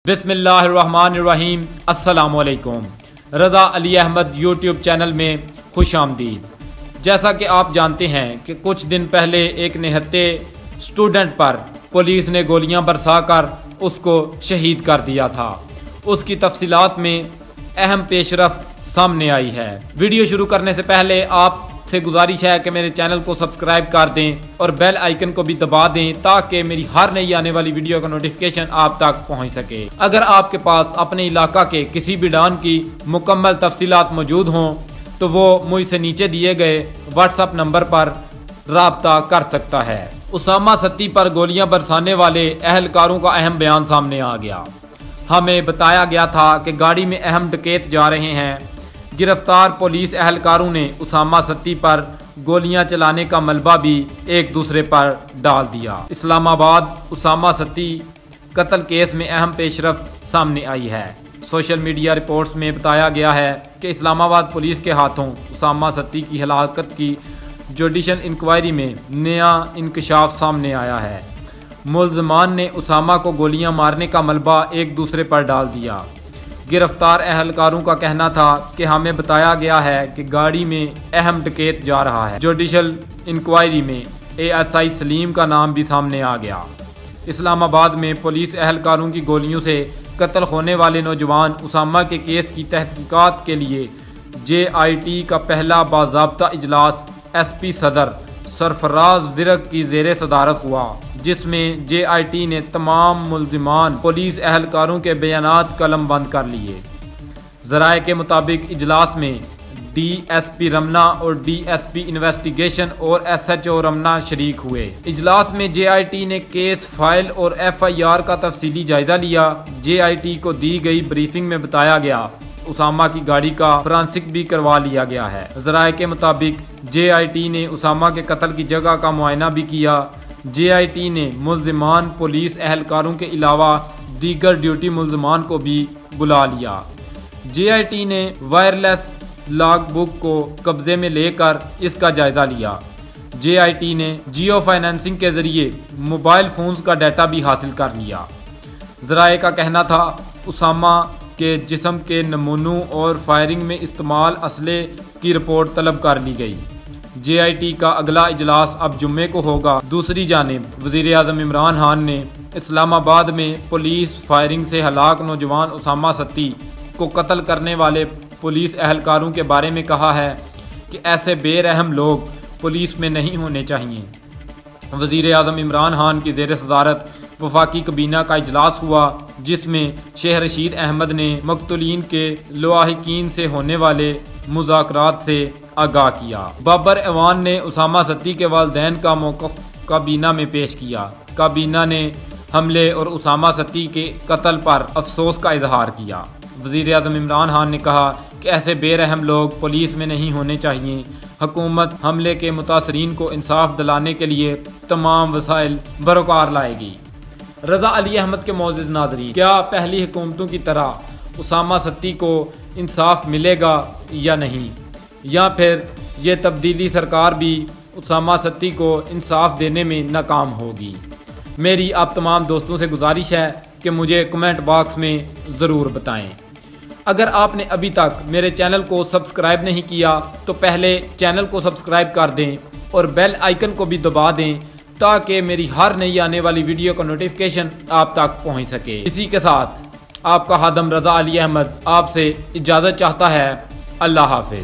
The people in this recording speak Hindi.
बिस्मिल्लाहिर्रहमानिर्रहीम। अस्सलामुअलैकुम। रज़ा अली अहमद यूट्यूब चैनल में खुश आमदीद। जैसा कि आप जानते हैं कि कुछ दिन पहले एक निहत्थे स्टूडेंट पर पुलिस ने गोलियां बरसाकर उसको शहीद कर दिया था। उसकी तफसीलात में अहम पेशरफ्त सामने आई है। वीडियो शुरू करने से पहले आपसे गुजारिश है कि मेरे चैनल को सब्सक्राइब कर दें और बेल आइकन को भी दबा दें ताकि मेरी हर नई आने वाली वीडियो का नोटिफिकेशन आप तक पहुंच सके। अगर आपके पास अपने इलाका के किसी भी डॉन की मुकम्मल तफसीलात मौजूद हों तो वो मुझसे नीचे दिए गए व्हाट्सएप नंबर पर राब्ता कर सकता है। उसामा सत्ती पर गोलियां बरसाने वाले अहलकारों का अहम बयान सामने आ गया। हमें बताया गया था कि गाड़ी में अहम डकैत जा रहे हैं। गिरफ्तार पुलिस अहलकारों ने उसामा सत्ती पर गोलियां चलाने का मलबा भी एक दूसरे पर डाल दिया। इस्लामाबाद उसामा सत्ती कत्ल केस में अहम पेशरफ्त सामने आई है। सोशल मीडिया रिपोर्ट्स में बताया गया है कि इस्लामाबाद पुलिस के हाथों उसामा सत्ती की हलाकत की जुडिशल इंक्वायरी में नया इंकशाफ सामने आया है। मुल्ज़मान ने उसामा को गोलियां मारने का मलबा एक दूसरे पर डाल दिया। गिरफ्तार अहलकारों का कहना था कि हमें बताया गया है कि गाड़ी में अहम डकैत जा रहा है। जुडिशल इंक्वायरी में ASI सलीम का नाम भी सामने आ गया। इस्लामाबाद में पुलिस अहलकारों की गोलियों से कत्ल होने वाले नौजवान उसामा के केस की तहकीकात के लिए JIT का पहला बाज़ाब्ता इजलास SP सदर सरफराज विरक की ज़ेरे सदारत हुआ, जिसमें JIT ने तमाम मुल्ज़िमान पुलिस अहलकारों के बयानात कलम बंद कर लिए। ज़राए के मुताबिक इजलास में DSP रमना और DSP इन्वेस्टिगेशन और SHO रमना शरीक हुए। इजलास में JIT ने केस फाइल और FIR का तफसीली जायजा लिया। JIT को दी गई ब्रीफिंग में बताया गया उसामा की गाड़ी का फॉरेंसिक भी करवा लिया गया है। ज़राए के मुताबिक JIT ने उसामा के कत्ल की जगह का मुआयना भी किया। JIT ने मुल्ज़िमान पुलिस अहलकारों के अलावा दीगर ड्यूटी मुल्ज़िमान को भी बुला लिया। JIT ने वायरलेस लॉग बुक को कब्जे में लेकर इसका जायजा लिया। JIT ने जियो फाइनेंसिंग के जरिए मोबाइल फोन्स का डाटा भी हासिल कर लिया। ज़राए का कहना था उसामा के जिस्म के नमूनों और फायरिंग में इस्तेमाल असले की रिपोर्ट तलब कर ली गई। JIT का अगला इजलास अब जुम्मे को होगा। दूसरी जानिब वज़ीर आज़म इमरान खान ने इस्लामाबाद में पुलिस फायरिंग से हलाक नौजवान उसामा सत्ती को कत्ल करने वाले पुलिस अहलकारों के बारे में कहा है कि ऐसे बेरहम लोग पुलिस में नहीं होने चाहिए। वज़ीर आज़म इमरान खान की ज़ेर सदारत वफाकी कबीना का इजलास हुआ, जिसमें शेख रशीद अहमद ने मकतूलीन के लवाहिकीन से होने वाले मुज़ाकरात से आगाह किया। बाबर ऐवान ने उसामा सत्ती के वालिदैन का मौक़िफ़ काबीना में पेश किया। काबीना ने हमले और उसामा सत्ती के कत्ल पर अफसोस का इजहार किया। वज़ीर आज़म इमरान खान ने कहा कि ऐसे बेरहम लोग पुलिस में नहीं होने चाहिए। हुकूमत हमले के मुतासरीन को इंसाफ दिलाने के लिए तमाम वसाइल बरकार लाएगी। रज़ा अली अहमद के मोअज़्ज़िज़ नाज़रीन, क्या पहली हुकूमतों की तरह उसामा सत्ती को इंसाफ मिलेगा या नहीं, या फिर ये तब्दीली सरकार भी उसामा सत्ती को इंसाफ देने में नाकाम होगी? मेरी आप तमाम दोस्तों से गुजारिश है कि मुझे कमेंट बॉक्स में ज़रूर बताएं। अगर आपने अभी तक मेरे चैनल को सब्सक्राइब नहीं किया तो पहले चैनल को सब्सक्राइब कर दें और बेल आइकन को भी दबा दें ताकि मेरी हर नई आने वाली वीडियो का नोटिफिकेशन आप तक पहुंच सके। इसी के साथ आपका खादम रज़ा अली अहमद आपसे इजाज़त चाहता है। अल्लाह हाफ़िज़।